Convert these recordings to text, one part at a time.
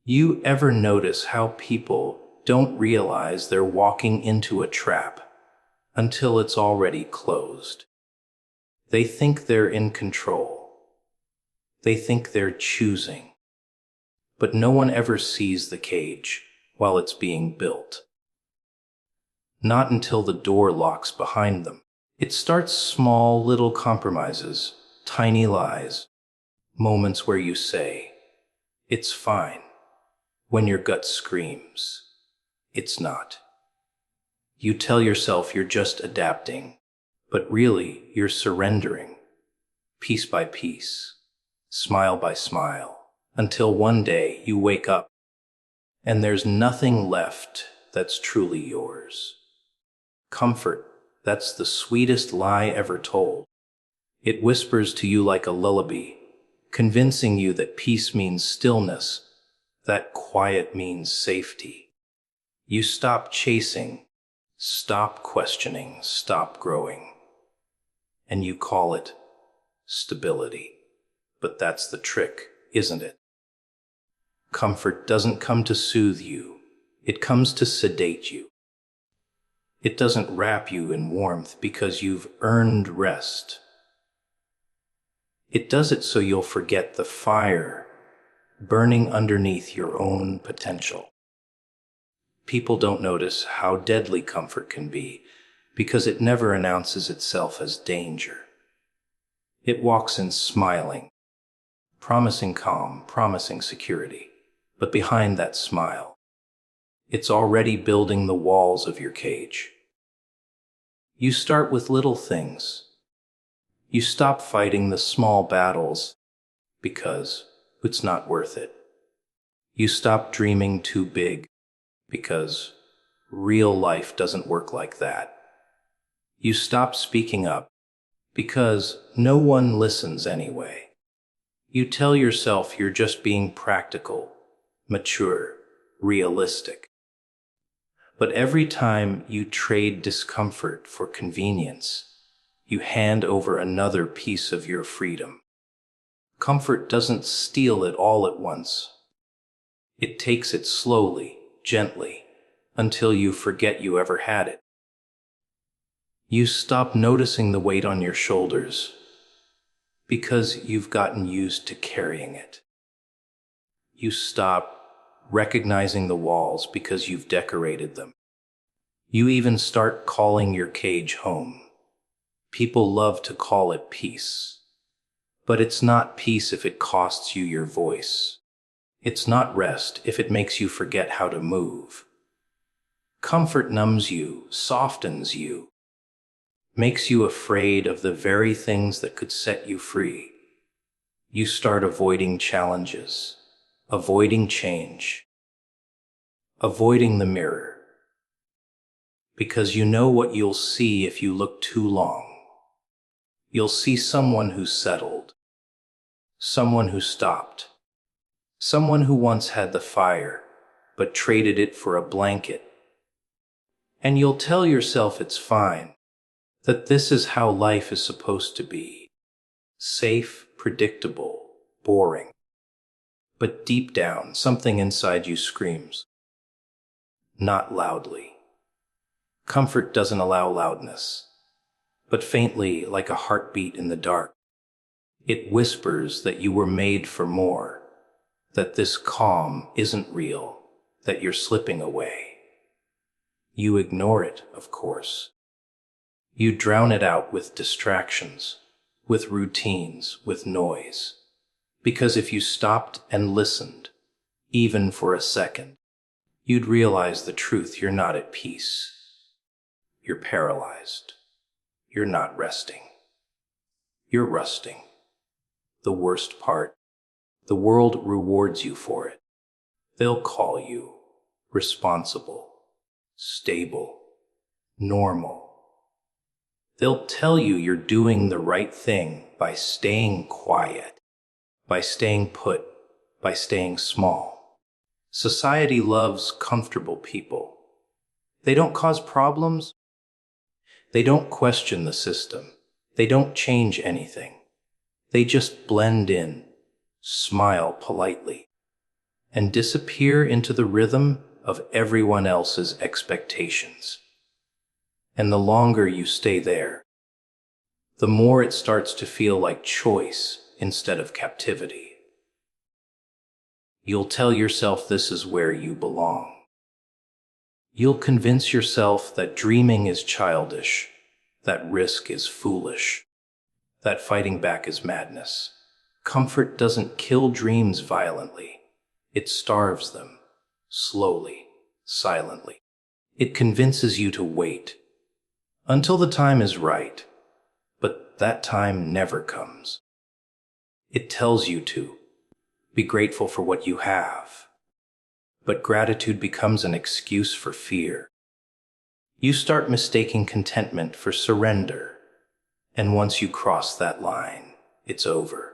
You ever notice how people don't realize they're walking into a trap until it's already closed? They think they're in control. They think they're choosing. But no one ever sees the cage while it's being built. Not until the door locks behind them. It starts small little compromises, tiny lies, moments where you say, "It's fine," when your gut screams, "It's not." You tell yourself you're just adapting, but really you're surrendering, piece by piece, smile by smile, until one day you wake up and there's nothing left that's truly yours. Comfort, that's the sweetest lie ever told. It whispers to you like a lullaby, convincing you that peace means stillness, that quiet means safety. You stop chasing, stop questioning, stop growing, and you call it stability. But that's the trick, isn't it? Comfort doesn't come to soothe you, it comes to sedate you. It doesn't wrap you in warmth because you've earned rest. It does it so you'll forget the fire burning underneath your own potential. People don't notice how deadly comfort can be because it never announces itself as danger. It walks in smiling, promising calm, promising security. But behind that smile, it's already building the walls of your cage. You start with little things. You stop fighting the small battles because it's not worth it. You stop dreaming too big because real life doesn't work like that. You stop speaking up because no one listens anyway. You tell yourself you're just being practical, mature, realistic. But every time you trade discomfort for convenience, you hand over another piece of your freedom. Comfort doesn't steal it all at once. It takes it slowly, gently, until you forget you ever had it. You stop noticing the weight on your shoulders because you've gotten used to carrying it. You stop recognizing the walls because you've decorated them. You even start calling your cage home. People love to call it peace. But it's not peace if it costs you your voice. It's not rest if it makes you forget how to move. Comfort numbs you, softens you, makes you afraid of the very things that could set you free. You start avoiding challenges, avoiding change, avoiding the mirror, because you know what you'll see if you look too long. You'll see someone who settled, someone who stopped, someone who once had the fire, but traded it for a blanket. And you'll tell yourself it's fine, that this is how life is supposed to be. Safe, predictable, boring. But deep down, something inside you screams. Not loudly. Comfort doesn't allow loudness, but faintly, like a heartbeat in the dark. It whispers that you were made for more, that this calm isn't real, that you're slipping away. You ignore it, of course. You drown it out with distractions, with routines, with noise. Because if you stopped and listened, even for a second, you'd realize the truth. You're not at peace. You're paralyzed. You're not resting. You're rusting. The worst part, the world rewards you for it. They'll call you responsible, stable, normal. They'll tell you you're doing the right thing by staying quiet, by staying put, by staying small. Society loves comfortable people. They don't cause problems. They don't question the system. They don't change anything. They just blend in, smile politely, and disappear into the rhythm of everyone else's expectations. And the longer you stay there, the more it starts to feel like choice instead of captivity. You'll tell yourself this is where you belong. You'll convince yourself that dreaming is childish, that risk is foolish, that fighting back is madness. Comfort doesn't kill dreams violently. It starves them, slowly, silently. It convinces you to wait until the time is right, but that time never comes. It tells you to be grateful for what you have, but gratitude becomes an excuse for fear. You start mistaking contentment for surrender, and once you cross that line, it's over.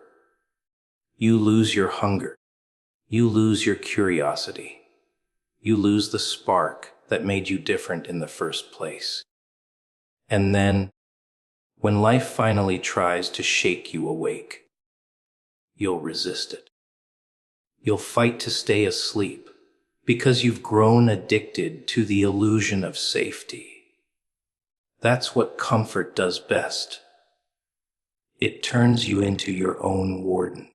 You lose your hunger. You lose your curiosity. You lose the spark that made you different in the first place. And then, when life finally tries to shake you awake, you'll resist it. You'll fight to stay asleep because you've grown addicted to the illusion of safety. That's what comfort does best. It turns you into your own warden.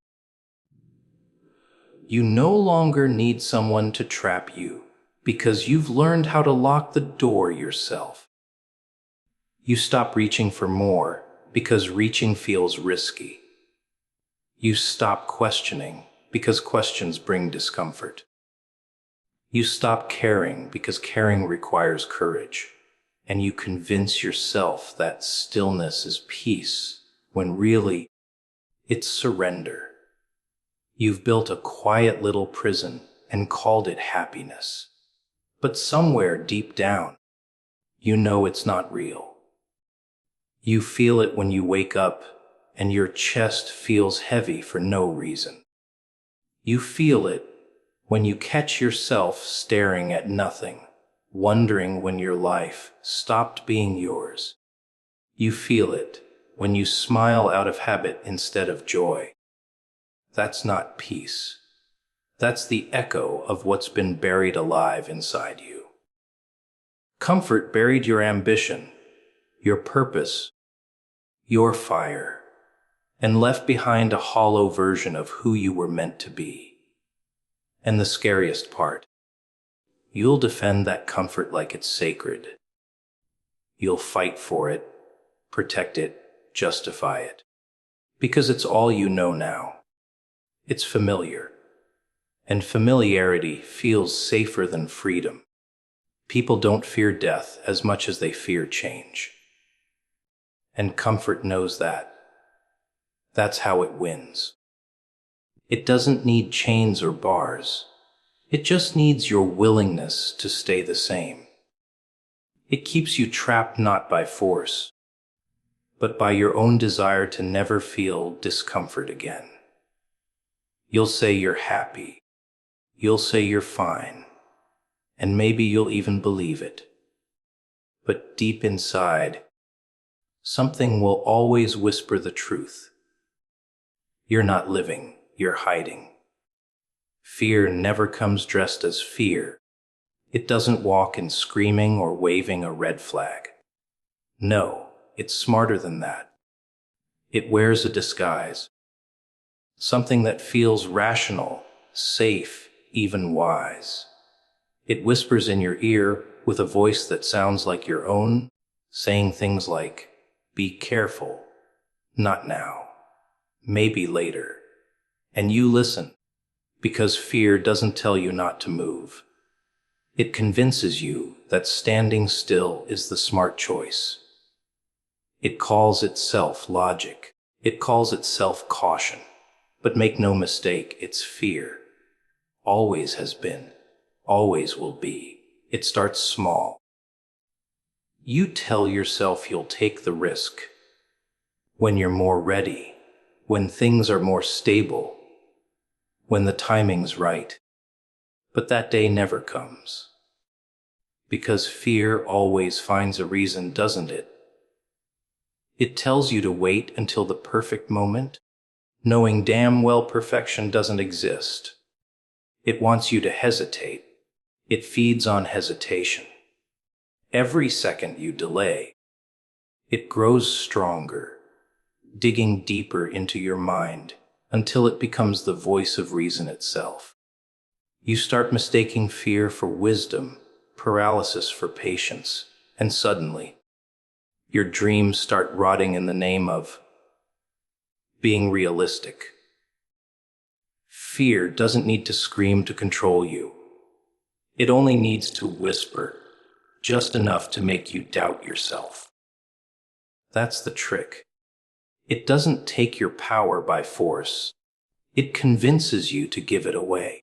You no longer need someone to trap you because you've learned how to lock the door yourself. You stop reaching for more because reaching feels risky. You stop questioning because questions bring discomfort. You stop caring because caring requires courage. And you convince yourself that stillness is peace when really it's surrender. You've built a quiet little prison and called it happiness. But somewhere deep down, you know it's not real. You feel it when you wake up and your chest feels heavy for no reason. You feel it when you catch yourself staring at nothing, wondering when your life stopped being yours. You feel it when you smile out of habit instead of joy. That's not peace. That's the echo of what's been buried alive inside you. Comfort buried your ambition, your purpose, your fire, and left behind a hollow version of who you were meant to be. And the scariest part, you'll defend that comfort like it's sacred. You'll fight for it, protect it, justify it. Because it's all you know now. It's familiar. And familiarity feels safer than freedom. People don't fear death as much as they fear change. And comfort knows that. That's how it wins. It doesn't need chains or bars. It just needs your willingness to stay the same. It keeps you trapped not by force, but by your own desire to never feel discomfort again. You'll say you're happy. You'll say you're fine. And maybe you'll even believe it. But deep inside, something will always whisper the truth. You're not living, you're hiding. Fear never comes dressed as fear. It doesn't walk in screaming or waving a red flag. No, it's smarter than that. It wears a disguise. Something that feels rational, safe, even wise. It whispers in your ear with a voice that sounds like your own, saying things like, "Be careful, not now, maybe later." And you listen, because fear doesn't tell you not to move. It convinces you that standing still is the smart choice. It calls itself logic. It calls itself caution. But make no mistake, it's fear. Always has been. Always will be. It starts small. You tell yourself you'll take the risk when you're more ready, when things are more stable, when the timing's right. But that day never comes. Because fear always finds a reason, doesn't it? It tells you to wait until the perfect moment, knowing damn well perfection doesn't exist. It wants you to hesitate. It feeds on hesitation. Every second you delay, it grows stronger, digging deeper into your mind until it becomes the voice of reason itself. You start mistaking fear for wisdom, paralysis for patience, and suddenly, your dreams start rotting in the name of being realistic. Fear doesn't need to scream to control you. It only needs to whisper, just enough to make you doubt yourself. That's the trick. It doesn't take your power by force. It convinces you to give it away.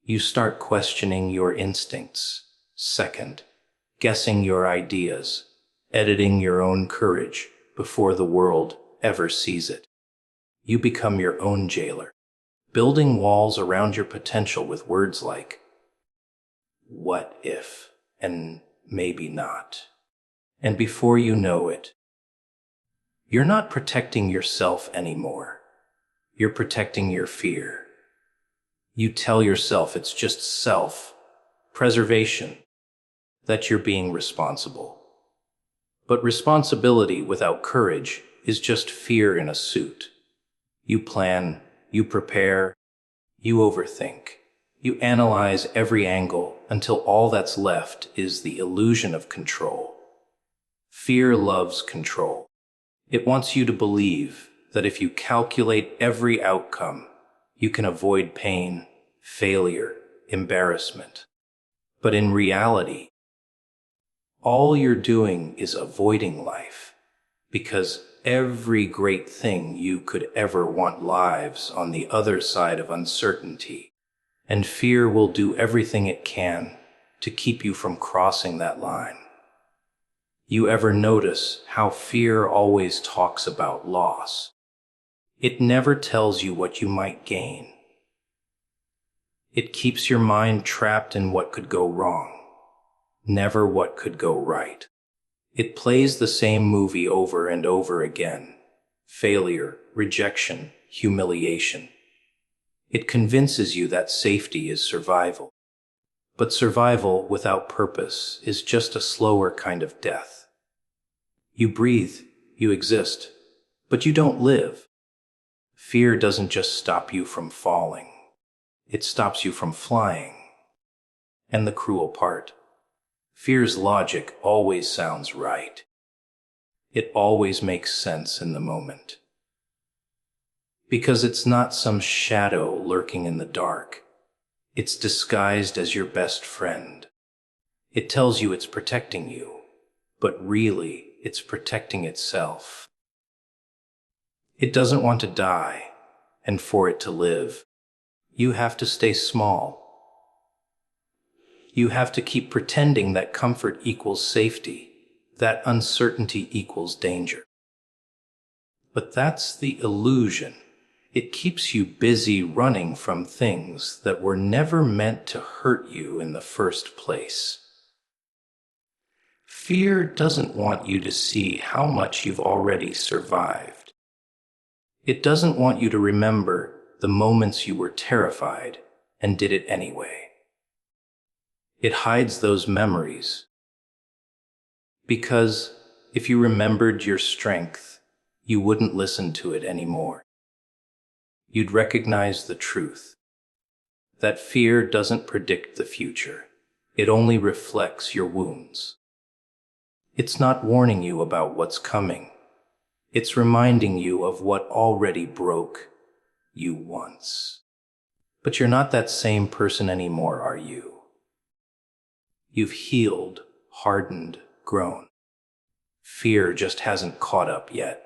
You start questioning your instincts, second, guessing your ideas, editing your own courage before the world ever sees it. You become your own jailer, building walls around your potential with words like, what if, and maybe not. And before you know it, you're not protecting yourself anymore. You're protecting your fear. You tell yourself it's just self-preservation, that you're being responsible. But responsibility without courage is just fear in a suit. You plan, you prepare, you overthink. You analyze every angle until all that's left is the illusion of control. Fear loves control. It wants you to believe that if you calculate every outcome, you can avoid pain, failure, embarrassment. But in reality, all you're doing is avoiding life, because every great thing you could ever want lives on the other side of uncertainty, and fear will do everything it can to keep you from crossing that line. You ever notice how fear always talks about loss? It never tells you what you might gain. It keeps your mind trapped in what could go wrong, never what could go right. It plays the same movie over and over again. Failure, rejection, humiliation. It convinces you that safety is survival. But survival without purpose is just a slower kind of death. You breathe, you exist, but you don't live. Fear doesn't just stop you from falling. It stops you from flying. And the cruel part, fear's logic always sounds right. It always makes sense in the moment. Because it's not some shadow lurking in the dark. It's disguised as your best friend. It tells you it's protecting you, but really it's protecting itself. It doesn't want to die, and for it to live, you have to stay small. You have to keep pretending that comfort equals safety, that uncertainty equals danger. But that's the illusion. It keeps you busy running from things that were never meant to hurt you in the first place. Fear doesn't want you to see how much you've already survived. It doesn't want you to remember the moments you were terrified and did it anyway. It hides those memories because if you remembered your strength, you wouldn't listen to it anymore. You'd recognize the truth, that fear doesn't predict the future. It only reflects your wounds. It's not warning you about what's coming. It's reminding you of what already broke you once. But you're not that same person anymore, are you? You've healed, hardened, grown. Fear just hasn't caught up yet.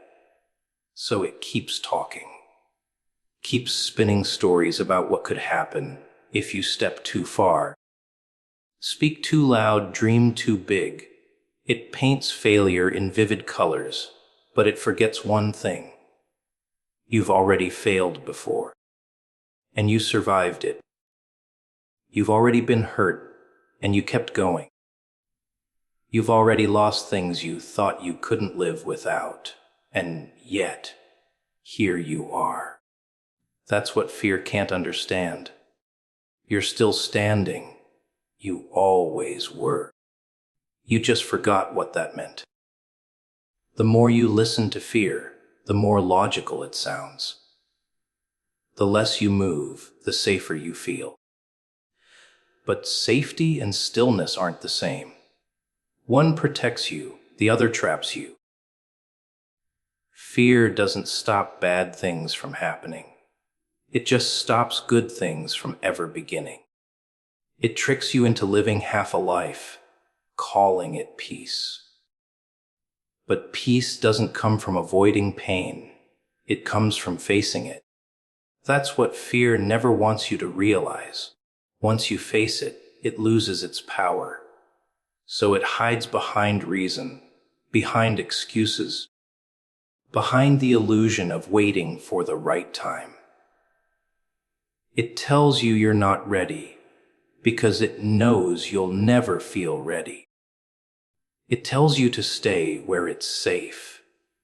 So it keeps talking. Keeps spinning stories about what could happen if you step too far. Speak too loud, dream too big. It paints failure in vivid colors, but it forgets one thing. You've already failed before, and you survived it. You've already been hurt, and you kept going. You've already lost things you thought you couldn't live without, and yet, here you are. That's what fear can't understand, You're still standing. You always were. You just forgot what that meant. The more you listen to fear, the more logical it sounds. The less you move, the safer you feel. But safety and stillness aren't the same. One protects you, the other traps you. Fear doesn't stop bad things from happening. It just stops good things from ever beginning. It tricks you into living half a life, calling it peace. But peace doesn't come from avoiding pain. It comes from facing it. That's what fear never wants you to realize. Once you face it, it loses its power. So it hides behind reason, behind excuses, behind the illusion of waiting for the right time. It tells you you're not ready because it knows you'll never feel ready. It tells you to stay where it's safe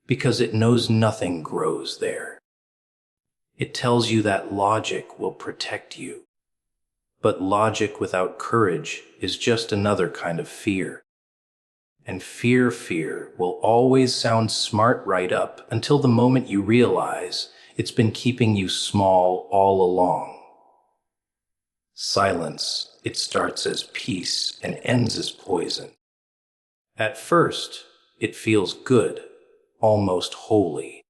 because it knows nothing grows there. It tells you that logic will protect you. But logic without courage is just another kind of fear. And fear will always sound smart right up until the moment you realize it's been keeping you small all along. Silence, it starts as peace and ends as poison. At first, it feels good, almost holy.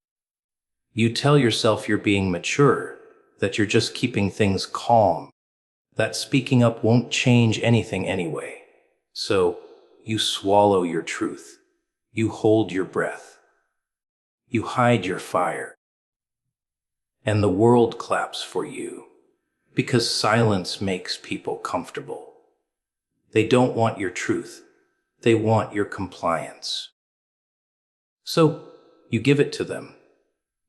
You tell yourself you're being mature, that you're just keeping things calm, that speaking up won't change anything anyway. So, you swallow your truth. You hold your breath. You hide your fire. And the world claps for you, because silence makes people comfortable. They don't want your truth. They want your compliance. So, you give it to them.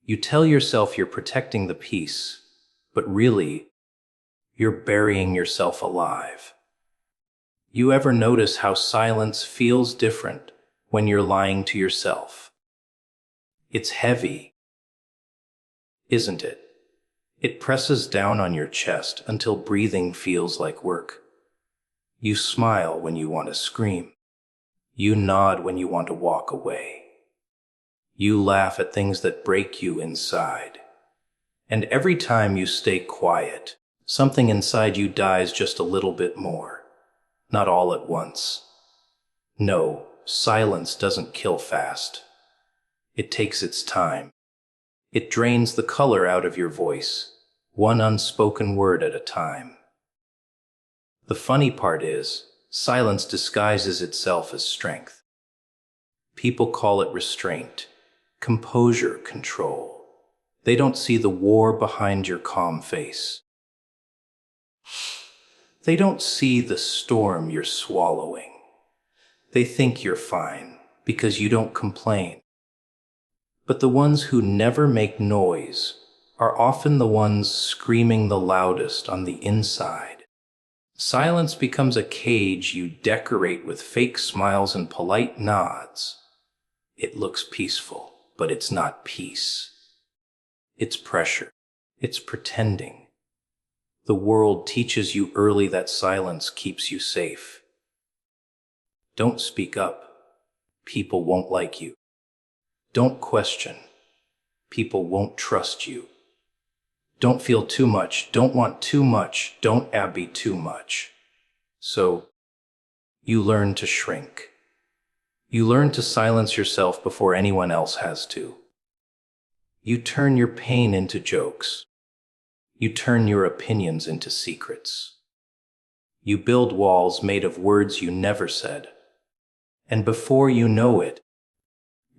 You tell yourself you're protecting the peace, but really, you're burying yourself alive. You ever notice how silence feels different when you're lying to yourself? It's heavy, isn't it? It presses down on your chest until breathing feels like work. You smile when you want to scream. You nod when you want to walk away. You laugh at things that break you inside. And every time you stay quiet, something inside you dies just a little bit more. Not all at once. No, silence doesn't kill fast. It takes its time. It drains the color out of your voice, one unspoken word at a time. The funny part is, silence disguises itself as strength. People call it restraint, composure, control. They don't see the war behind your calm face. They don't see the storm you're swallowing. They think you're fine because you don't complain. But the ones who never make noise are often the ones screaming the loudest on the inside. Silence becomes a cage you decorate with fake smiles and polite nods. It looks peaceful, but it's not peace. It's pressure. It's pretending. The world teaches you early that silence keeps you safe. Don't speak up. People won't like you. Don't question. People won't trust you. Don't feel too much. Don't want too much. Don't be too much. So, you learn to shrink. You learn to silence yourself before anyone else has to. You turn your pain into jokes. You turn your opinions into secrets. You build walls made of words you never said. And before you know it,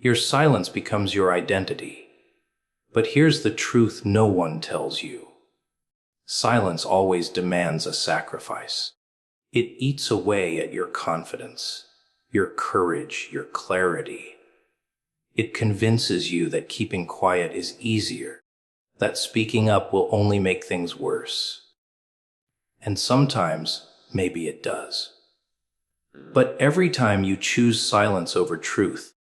your silence becomes your identity. But here's the truth no one tells you. Silence always demands a sacrifice. It eats away at your confidence, your courage, your clarity. It convinces you that keeping quiet is easier, that speaking up will only make things worse. And sometimes, maybe it does. But every time you choose silence over truth,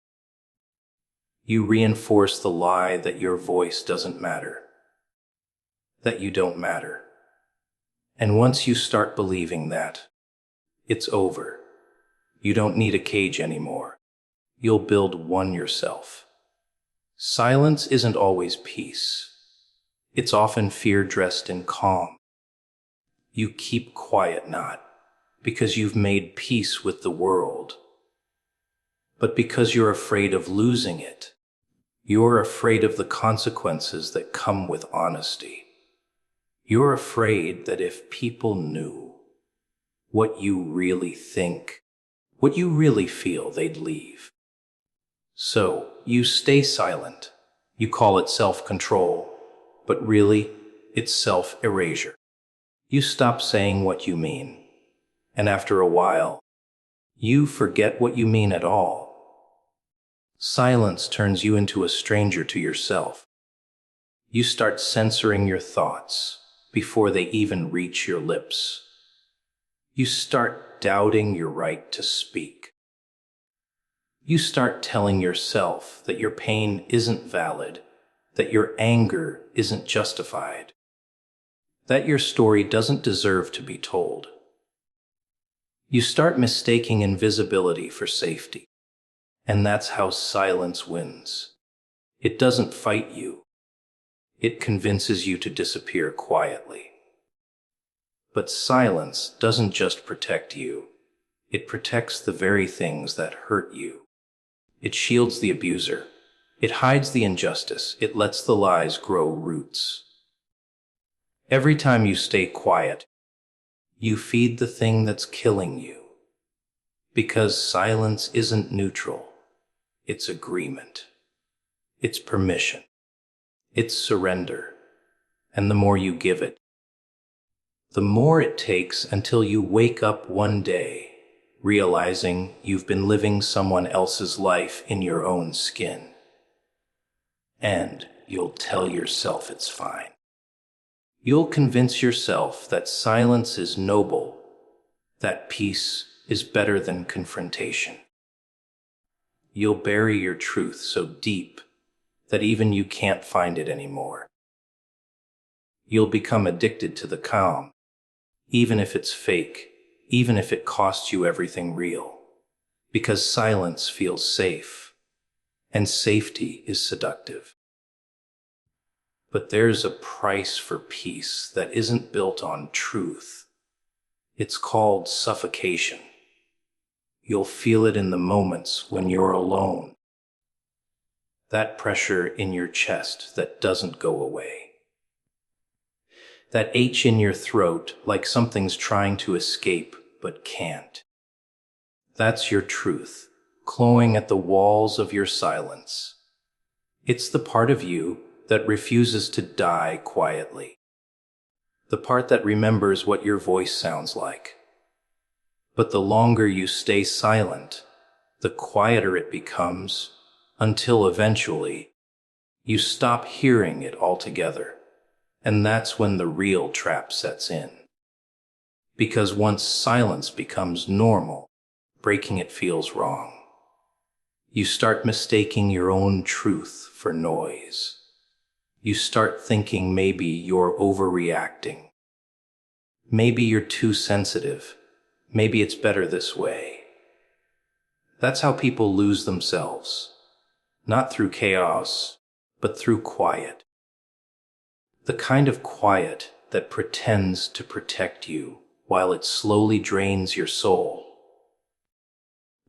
you reinforce the lie that your voice doesn't matter, that you don't matter. And once you start believing that, it's over. You don't need a cage anymore. You'll build one yourself. Silence isn't always peace. It's often fear dressed in calm. You keep quiet not because you've made peace with the world, but because you're afraid of losing it. You're afraid of the consequences that come with honesty. You're afraid that if people knew what you really think, what you really feel, they'd leave. So you stay silent. You call it self-control, but really, it's self-erasure. You stop saying what you mean, and after a while, you forget what you mean at all. Silence turns you into a stranger to yourself. You start censoring your thoughts before they even reach your lips. You start doubting your right to speak. You start telling yourself that your pain isn't valid, that your anger isn't justified, that your story doesn't deserve to be told. You start mistaking invisibility for safety, and that's how silence wins. It doesn't fight you. It convinces you to disappear quietly. But silence doesn't just protect you. It protects the very things that hurt you. It shields the abuser. It hides the injustice. It lets the lies grow roots. Every time you stay quiet, you feed the thing that's killing you. Because silence isn't neutral. It's agreement. It's permission. It's surrender. And the more you give it, the more it takes until you wake up one day realizing you've been living someone else's life in your own skin. And you'll tell yourself it's fine. You'll convince yourself that silence is noble, that peace is better than confrontation. You'll bury your truth so deep that even you can't find it anymore. You'll become addicted to the calm, even if it's fake, even if it costs you everything real, because silence feels safe, and safety is seductive. But there's a price for peace that isn't built on truth. It's called suffocation. You'll feel it in the moments when you're alone. That pressure in your chest that doesn't go away. That ache in your throat like something's trying to escape but can't. That's your truth, clawing at the walls of your silence. It's the part of you that refuses to die quietly. The part that remembers what your voice sounds like. But the longer you stay silent, the quieter it becomes, until eventually you stop hearing it altogether. And that's when the real trap sets in. Because once silence becomes normal, breaking it feels wrong. You start mistaking your own truth for noise. You start thinking maybe you're overreacting. Maybe you're too sensitive. Maybe it's better this way. That's how people lose themselves. Not through chaos, but through quiet. The kind of quiet that pretends to protect you while it slowly drains your soul.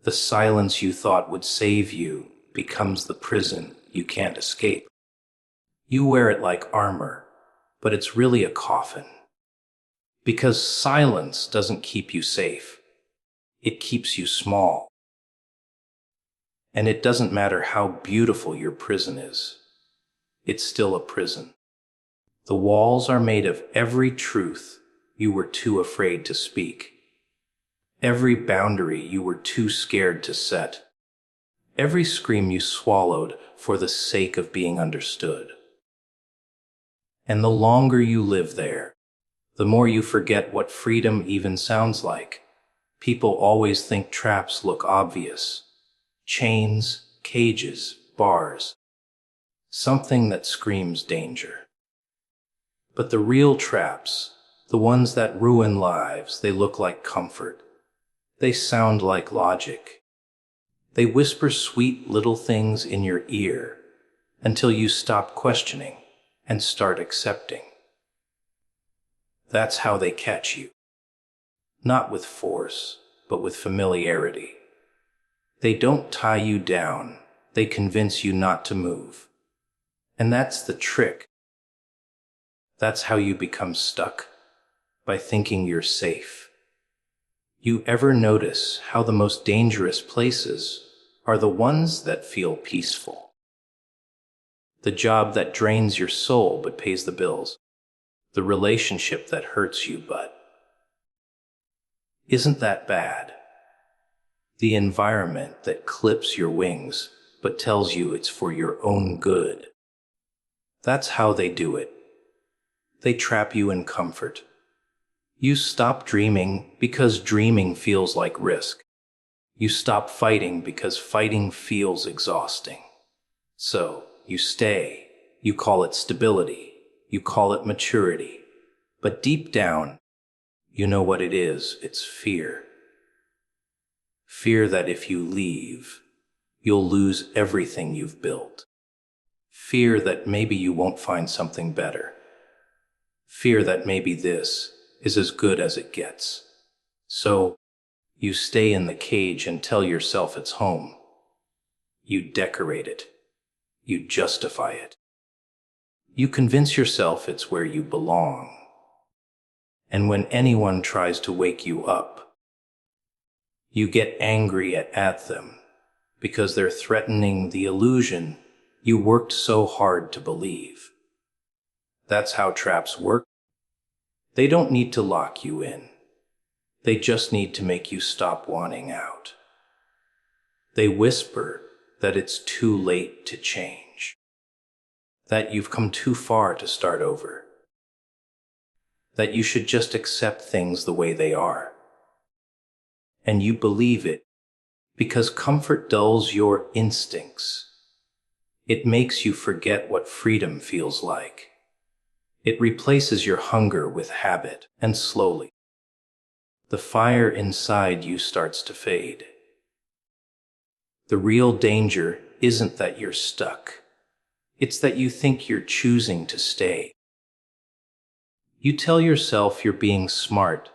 The silence you thought would save you becomes the prison you can't escape. You wear it like armor, but it's really a coffin. Because silence doesn't keep you safe. It keeps you small. And it doesn't matter how beautiful your prison is. It's still a prison. The walls are made of every truth you were too afraid to speak. Every boundary you were too scared to set. Every scream you swallowed for the sake of being understood. And the longer you live there, the more you forget what freedom even sounds like. People always think traps look obvious. Chains, cages, bars. Something that screams danger. But the real traps, The ones that ruin lives, they look like comfort. They sound like logic. They whisper sweet little things in your ear until you stop questioning and start accepting. That's how they catch you. Not with force, but with familiarity. They don't tie you down, they convince you not to move. And that's the trick. That's how you become stuck, by thinking you're safe. You ever notice how the most dangerous places are the ones that feel peaceful? The job that drains your soul but pays the bills. The relationship that hurts you but isn't that bad. The environment that clips your wings but tells you it's for your own good. That's how they do it. They trap you in comfort. You stop dreaming because dreaming feels like risk. You stop fighting because fighting feels exhausting. So, you stay. You call it stability. You call it maturity. But deep down, you know what it is. It's fear. Fear that if you leave, you'll lose everything you've built. Fear that maybe you won't find something better. Fear that maybe this is as good as it gets. So, you stay in the cage and tell yourself it's home. You decorate it. You justify it. You convince yourself it's where you belong. And when anyone tries to wake you up, you get angry at them because they're threatening the illusion you worked so hard to believe. That's how traps work. They don't need to lock you in. They just need to make you stop wanting out. They whisper that it's too late to change, that you've come too far to start over, that you should just accept things the way they are. And you believe it because comfort dulls your instincts. It makes you forget what freedom feels like. It replaces your hunger with habit, and slowly, the fire inside you starts to fade. The real danger isn't that you're stuck. It's that you think you're choosing to stay. You tell yourself you're being smart,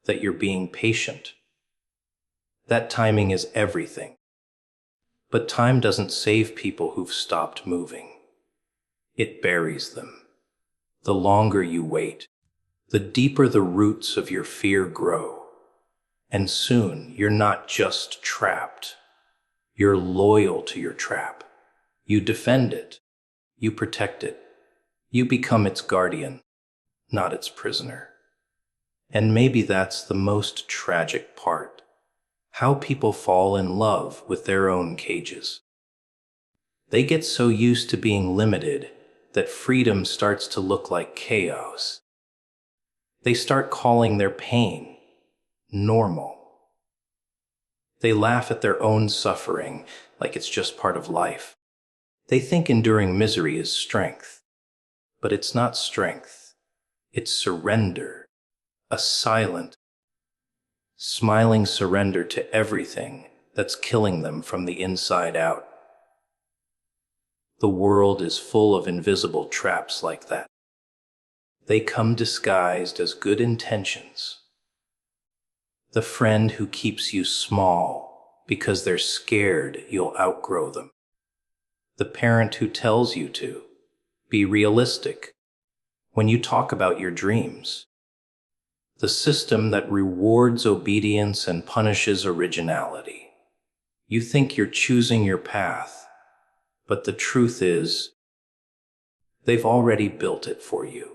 that you're being patient. That timing is everything. But time doesn't save people who've stopped moving. It buries them. The longer you wait, the deeper the roots of your fear grow. And soon, you're not just trapped. You're loyal to your trap. You defend it. You protect it. You become its guardian, not its prisoner. And maybe that's the most tragic part. How people fall in love with their own cages. They get so used to being limited that freedom starts to look like chaos. They start calling their pain normal. They laugh at their own suffering like it's just part of life. They think enduring misery is strength. But it's not strength. It's surrender. A silent, smiling surrender to everything that's killing them from the inside out. The world is full of invisible traps like that. They come disguised as good intentions. The friend who keeps you small because they're scared you'll outgrow them. The parent who tells you to be realistic when you talk about your dreams. The system that rewards obedience and punishes originality. You think you're choosing your path, but the truth is, they've already built it for you.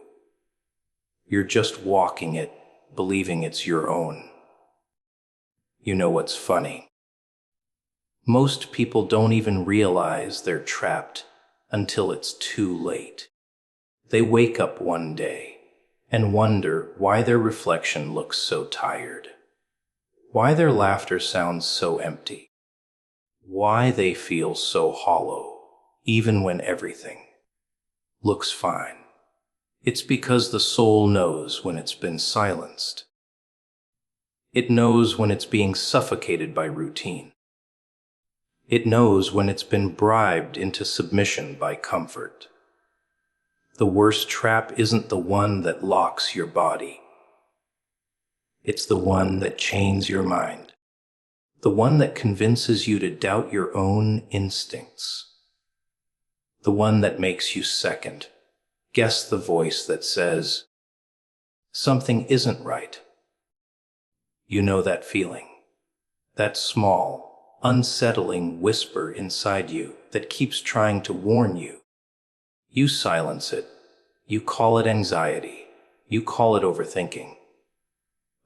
You're just walking it, believing it's your own. You know what's funny? Most people don't even realize they're trapped until it's too late. They wake up one day and wonder why their reflection looks so tired, why their laughter sounds so empty, why they feel so hollow, even when everything looks fine. It's because the soul knows when it's been silenced. It knows when it's being suffocated by routine. It knows when it's been bribed into submission by comfort. The worst trap isn't the one that locks your body. It's the one that chains your mind. The one that convinces you to doubt your own instincts. The one that makes you second guess the voice that says, something isn't right. You know that feeling, that small, unsettling whisper inside you that keeps trying to warn you. You silence it. You call it anxiety. You call it overthinking.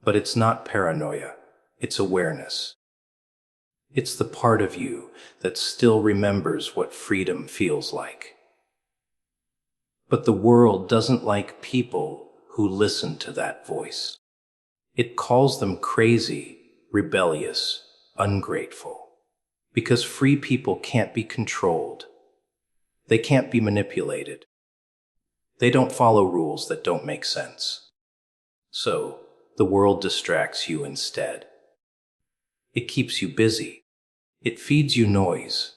But it's not paranoia. It's awareness. It's the part of you that still remembers what freedom feels like. But the world doesn't like people who listen to that voice. It calls them crazy, rebellious, ungrateful. Because free people can't be controlled. They can't be manipulated. They don't follow rules that don't make sense. So, the world distracts you instead. It keeps you busy. It feeds you noise.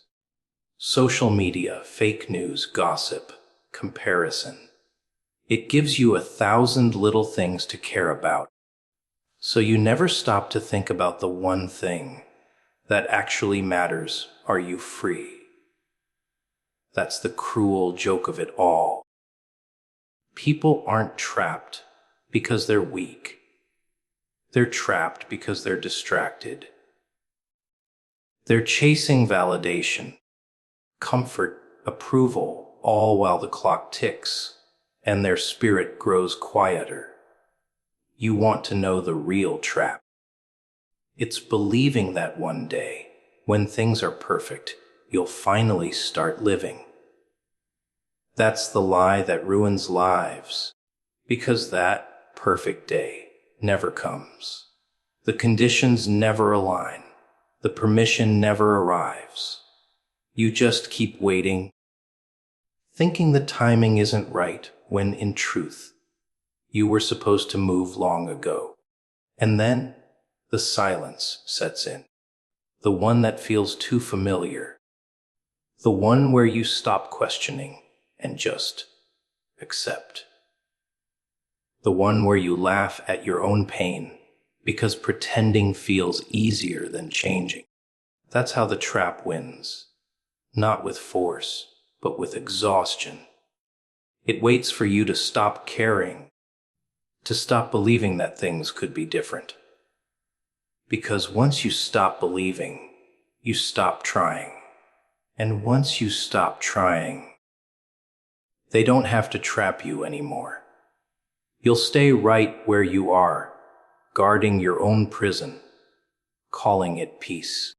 Social media, fake news, gossip, comparison. It gives you 1,000 little things to care about. So you never stop to think about the one thing that actually matters. Are you free? That's the cruel joke of it all. People aren't trapped because they're weak. They're trapped because they're distracted. They're chasing validation, comfort, approval, all while the clock ticks and their spirit grows quieter. You want to know the real trap. It's believing that one day, when things are perfect, you'll finally start living. That's the lie that ruins lives, because that perfect day never comes. The conditions never align. The permission never arrives. You just keep waiting, thinking the timing isn't right, when in truth, you were supposed to move long ago. And then, the silence sets in. The one that feels too familiar. The one where you stop questioning and just accept. The one where you laugh at your own pain because pretending feels easier than changing. That's how the trap wins. Not with force, but with exhaustion. It waits for you to stop caring, to stop believing that things could be different. Because once you stop believing, you stop trying. And once you stop trying, they don't have to trap you anymore. You'll stay right where you are, guarding your own prison, calling it peace.